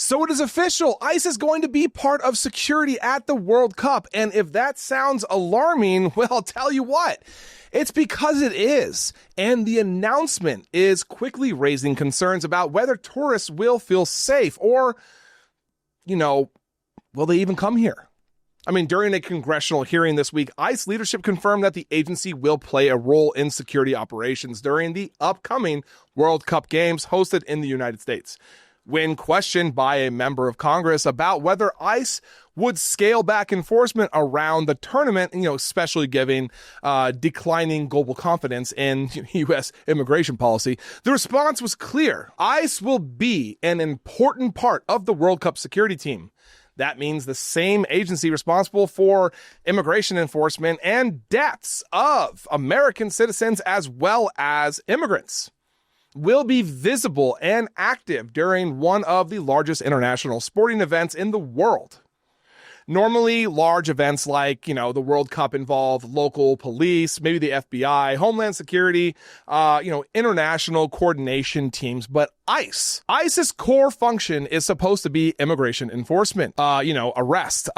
So it is official. ICE is going to be part of security at the World Cup. And if that sounds alarming, well, I'll tell you what. It's because it is. And the announcement is quickly raising concerns about whether tourists will feel safe or, will they even come here? I mean, during a congressional hearing this week, ICE leadership confirmed that the agency will play a role in security operations during the upcoming World Cup games hosted in the United States. When questioned by a member of Congress about whether ICE would scale back enforcement around the tournament, especially given declining global confidence in U.S. immigration policy, the response was clear. ICE will be an important part of the World Cup security team. That means the same agency responsible for immigration enforcement and deaths of American citizens as well as immigrants will be visible and active during one of the largest international sporting events in the world. Normally, large events like, the World Cup involve local police, maybe the FBI, Homeland Security, international coordination teams, but ICE's core function is supposed to be immigration enforcement, arrest,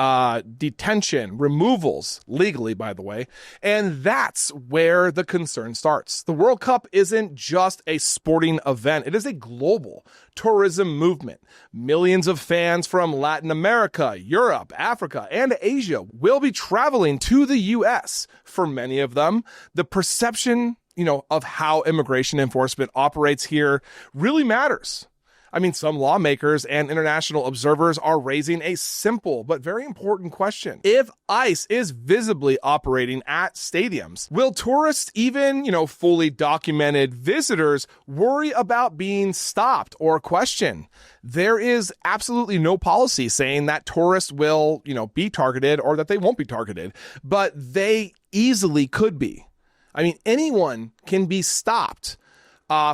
detention, removals, legally, by the way. And that's where the concern starts. The World Cup isn't just a sporting event. It is a global tourism movement. Millions of fans from Latin America, Europe, Africa, and Asia will be traveling to the U.S. For many of them, the perception of how immigration enforcement operates here really matters. I mean, some lawmakers and international observers are raising a simple but very important question. If ICE is visibly operating at stadiums, will tourists, even, fully documented visitors, worry about being stopped or questioned? There is absolutely no policy saying that tourists will, be targeted or that they won't be targeted, but they easily could be. I mean, anyone can be stopped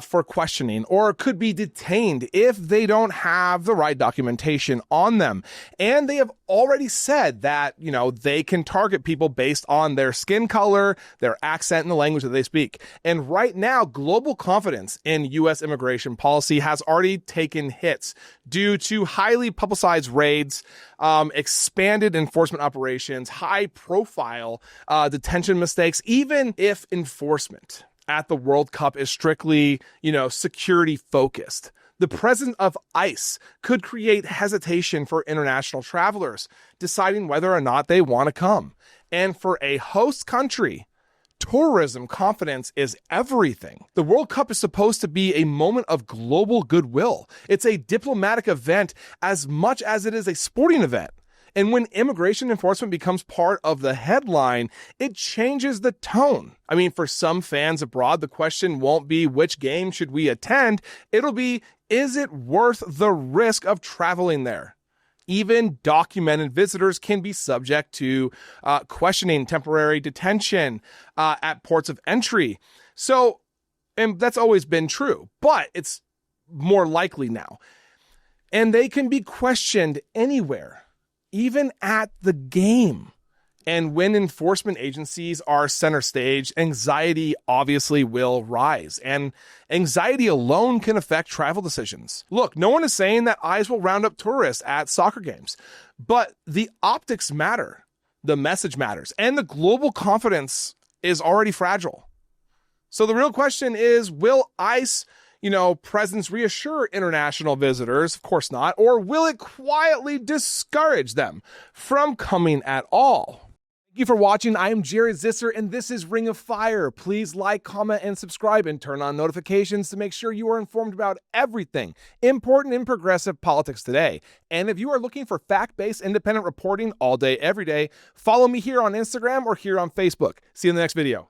for questioning or could be detained if they don't have the right documentation on them. And they have already said that, they can target people based on their skin color, their accent, and the language that they speak. And right now, global confidence in U.S. immigration policy has already taken hits due to highly publicized raids, expanded enforcement operations, high profile detention mistakes, even if enforcement at the World Cup is strictly, security focused. The presence of ICE could create hesitation for international travelers, deciding whether or not they want to come. And for a host country, tourism confidence is everything. The World Cup is supposed to be a moment of global goodwill. It's a diplomatic event as much as it is a sporting event. And when immigration enforcement becomes part of the headline, it changes the tone. I mean, for some fans abroad, the question won't be which game should we attend. It'll be, is it worth the risk of traveling there? Even documented visitors can be subject to questioning, temporary detention at ports of entry. So, and that's always been true, but it's more likely now. And they can be questioned anywhere, even at the game. And when enforcement agencies are center stage, anxiety obviously will rise. And anxiety alone can affect travel decisions. Look, no one is saying that ICE will round up tourists at soccer games, but the optics matter, the message matters, and the global confidence is already fragile. So the real question is, will ICE presence reassure international visitors? Of course not. Or will it quietly discourage them from coming at all? Thank you for watching. I am Jared Zisser, and this is Ring of Fire. Please like, comment, and subscribe, and turn on notifications to make sure you are informed about everything important in progressive politics today. And if you are looking for fact-based independent reporting all day, every day, follow me here on Instagram or here on Facebook. See you in the next video.